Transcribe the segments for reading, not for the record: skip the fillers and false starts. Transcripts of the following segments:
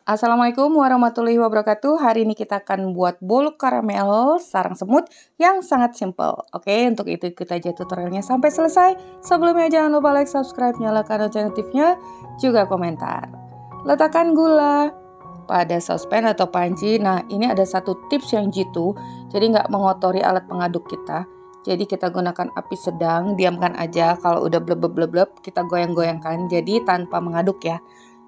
Assalamualaikum warahmatullahi wabarakatuh. Hari ini kita akan buat bolu karamel sarang semut yang sangat simple. Oke, untuk itu ikut aja tutorialnya sampai selesai. Sebelumnya jangan lupa like, subscribe, nyalakan lonceng notifnya, juga komentar. Letakkan gula pada saucepan atau panci. Nah, ini ada satu tips yang jitu, jadi nggak mengotori alat pengaduk kita. Jadi kita gunakan api sedang, diamkan aja. Kalau udah bleb-bleb, kita goyang-goyangkan. Jadi tanpa mengaduk ya.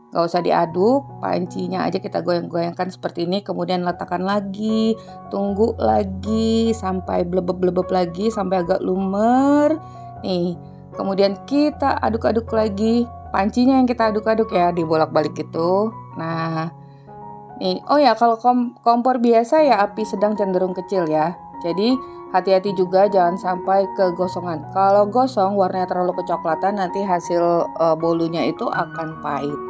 Gak usah diaduk, pancinya aja kita goyang-goyangkan seperti ini. Kemudian letakkan lagi, tunggu lagi sampai blebeb-blebeb lagi, sampai agak lumer. Nih, kemudian kita aduk-aduk lagi. Pancinya yang kita aduk-aduk ya, dibolak-balik gitu. Nah, nih, oh ya, kalau kompor biasa ya api sedang cenderung kecil ya. Jadi hati-hati juga jangan sampai kegosongan. Kalau gosong warnanya terlalu kecoklatan, nanti hasil bolunya itu akan pahit.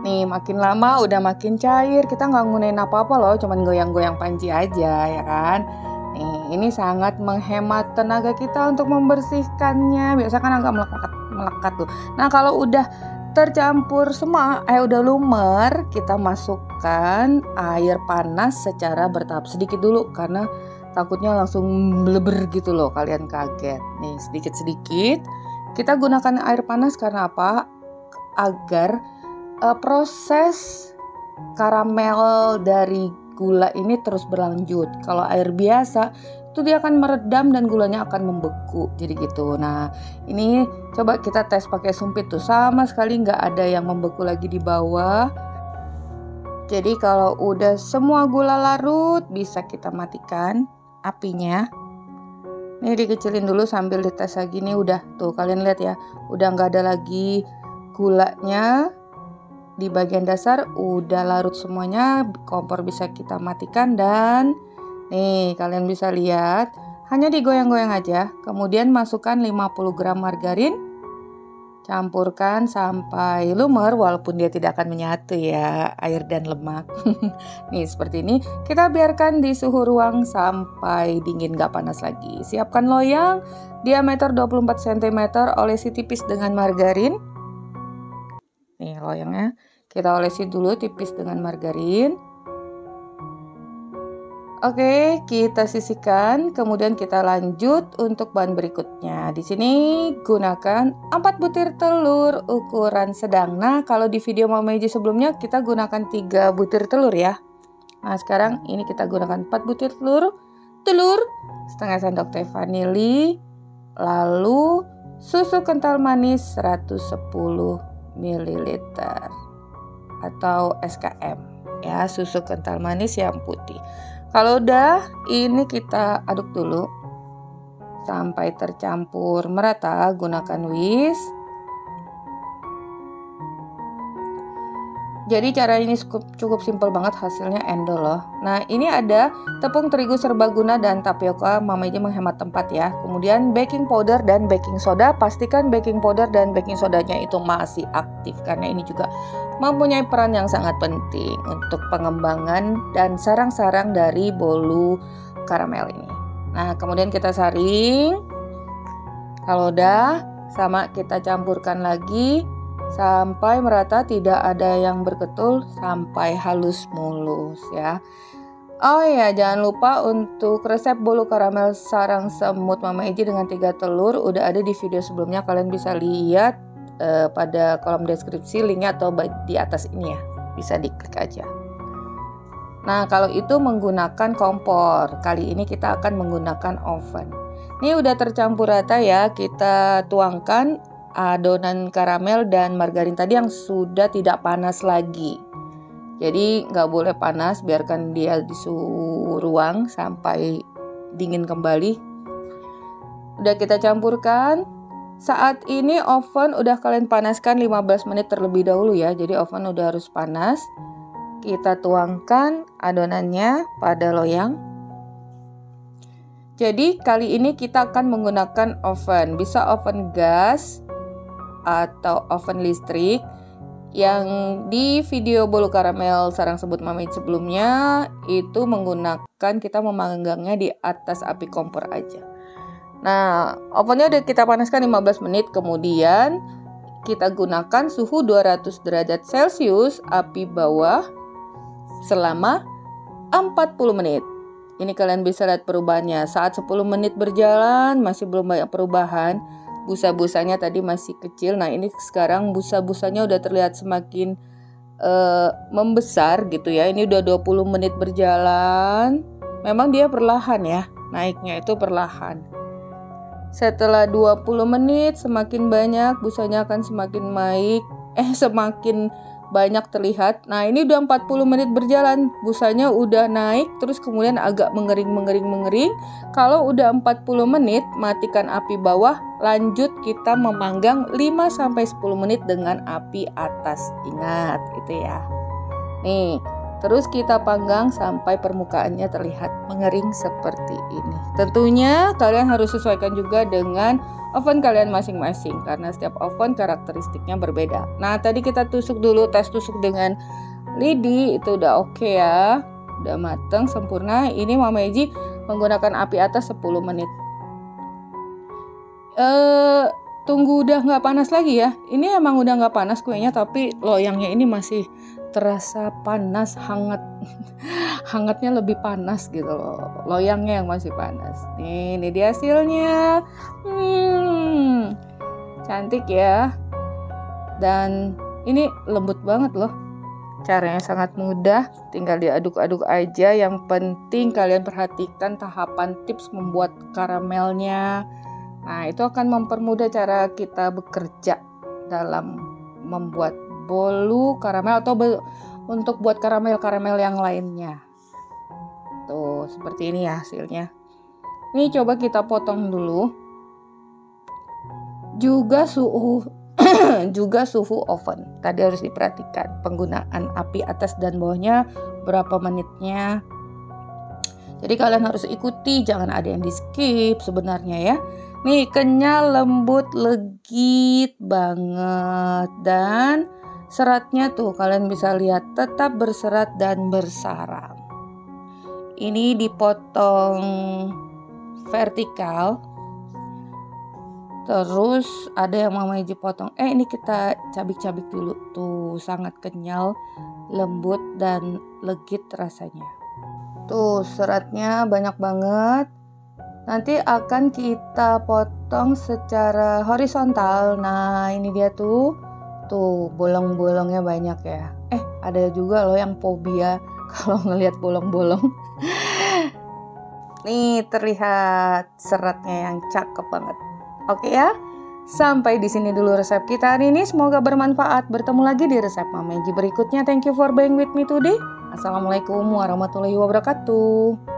Nih makin lama udah makin cair, kita nggak ngunain apa-apa loh, cuman goyang-goyang panci aja ya kan. Nih ini sangat menghemat tenaga kita untuk membersihkannya, biasa kan agak melekat tuh. Nah kalau udah tercampur semua, udah lumer, kita masukkan air panas secara bertahap sedikit dulu karena takutnya langsung bleber gitu loh, kalian kaget. Nih sedikit-sedikit kita gunakan air panas karena apa? Agar proses karamel dari gula ini terus berlanjut. Kalau air biasa itu dia akan meredam dan gulanya akan membeku, jadi gitu. Nah ini coba kita tes pakai sumpit tuh, sama sekali nggak ada yang membeku lagi di bawah. Jadi kalau udah semua gula larut, bisa kita matikan apinya. Ini dikecilin dulu sambil dites lagi nih, udah tuh kalian lihat ya, udah nggak ada lagi gulanya. Di bagian dasar udah larut semuanya, kompor bisa kita matikan dan nih kalian bisa lihat hanya digoyang-goyang aja. Kemudian masukkan 50 gram margarin, campurkan sampai lumer walaupun dia tidak akan menyatu ya, air dan lemak. Nih seperti ini, kita biarkan di suhu ruang sampai dingin gak panas lagi. Siapkan loyang diameter 24 cm, olesi tipis dengan margarin. Nih loyangnya kita olesi dulu tipis dengan margarin. Oke, kita sisihkan. Kemudian kita lanjut untuk bahan berikutnya. Di sini gunakan 4 butir telur ukuran sedang. Nah, kalau di video Mama Eji sebelumnya kita gunakan 3 butir telur ya. Nah, sekarang ini kita gunakan 4 butir telur. Telur setengah sendok teh vanili. Lalu susu kental manis 110 ml atau SKM ya, susu kental manis yang putih. Kalau udah, ini kita aduk dulu sampai tercampur merata, gunakan whisk. Jadi cara ini cukup simpel banget, hasilnya endol loh. Nah ini ada tepung terigu serbaguna dan tapioka, Mama Eji menghemat tempat ya. Kemudian baking powder dan baking soda, pastikan baking powder dan baking sodanya itu masih aktif karena ini juga mempunyai peran yang sangat penting untuk pengembangan dan sarang-sarang dari bolu karamel ini. Nah kemudian kita saring. Kalau udah sama kita campurkan lagi sampai merata, tidak ada yang berketul, sampai halus mulus ya. Oh ya, jangan lupa untuk resep bolu karamel sarang semut Mama Eji dengan 3 telur udah ada di video sebelumnya, kalian bisa lihat pada kolom deskripsi linknya atau di atas ini ya, bisa diklik aja. Nah kalau itu menggunakan kompor, kali ini kita akan menggunakan oven. Ini udah tercampur rata ya, kita tuangkan adonan karamel dan margarin tadi yang sudah tidak panas lagi. Jadi nggak boleh panas, biarkan dia di suhu ruang sampai dingin kembali. Udah kita campurkan. Saat ini oven udah kalian panaskan 15 menit terlebih dahulu ya. Jadi oven udah harus panas. Kita tuangkan adonannya pada loyang. Jadi kali ini kita akan menggunakan oven, bisa oven gas atau oven listrik. Yang di video bolu karamel sarang semut Mama Eji sebelumnya itu menggunakan, kita memanggangnya di atas api kompor aja. Nah ovennya udah kita panaskan 15 menit, kemudian kita gunakan suhu 200 derajat Celcius, api bawah. selama 40 menit. Ini kalian bisa lihat perubahannya. Saat 10 menit berjalan masih belum banyak perubahan. Busa-busanya tadi masih kecil. Nah ini sekarang busa-busanya udah terlihat semakin membesar gitu ya. Ini udah 20 menit berjalan. Memang dia perlahan ya. Naiknya itu perlahan. Setelah 20 menit semakin banyak busanya akan semakin semakin banyak terlihat. Nah ini udah 40 menit berjalan, busanya udah naik, terus kemudian agak mengering. Kalau udah 40 menit, matikan api bawah, lanjut kita memanggang 5-10 menit dengan api atas. Ingat itu ya. Nih, terus kita panggang sampai permukaannya terlihat mengering seperti ini. Tentunya kalian harus sesuaikan juga dengan oven kalian masing-masing karena setiap oven karakteristiknya berbeda. Nah tadi kita tusuk dulu, tes tusuk dengan lidi, itu udah oke ya, udah mateng sempurna. Ini Mama Eji menggunakan api atas 10 menit. Tunggu udah nggak panas lagi ya. Ini emang udah nggak panas kuenya, tapi loyangnya ini masih terasa panas, hangat. Hangatnya lebih panas gitu loh. Loyangnya yang masih panas. Nih, ini dia hasilnya. Cantik ya. Dan ini lembut banget loh. Caranya sangat mudah, tinggal diaduk-aduk aja. Yang penting kalian perhatikan tahapan tips membuat karamelnya. Nah, itu akan mempermudah cara kita bekerja dalam membuat bolu karamel atau untuk buat karamel-karamel yang lainnya. Tuh, seperti ini ya hasilnya. Ini coba kita potong dulu. Juga suhu oven. Tadi harus diperhatikan penggunaan api atas dan bawahnya, berapa menitnya. Jadi kalian harus ikuti, jangan ada yang di skip sebenarnya ya. Nih kenyal, lembut, legit banget. Dan seratnya tuh kalian bisa lihat tetap berserat dan bersarang. Ini dipotong vertikal. Terus ada yang Mama Eji potong. Ini kita cabik-cabik dulu. Tuh sangat kenyal, lembut dan legit rasanya. Tuh seratnya banyak banget. Nanti akan kita potong secara horizontal. Nah ini dia tuh. Tuh bolong-bolongnya banyak ya. Ada juga loh yang fobia kalau ngelihat bolong-bolong. Nih terlihat seratnya yang cakep banget. Oke ya. Sampai di sini dulu resep kita hari ini. Semoga bermanfaat. Bertemu lagi di resep Mama Eji berikutnya. Thank you for being with me today. Assalamualaikum warahmatullahi wabarakatuh.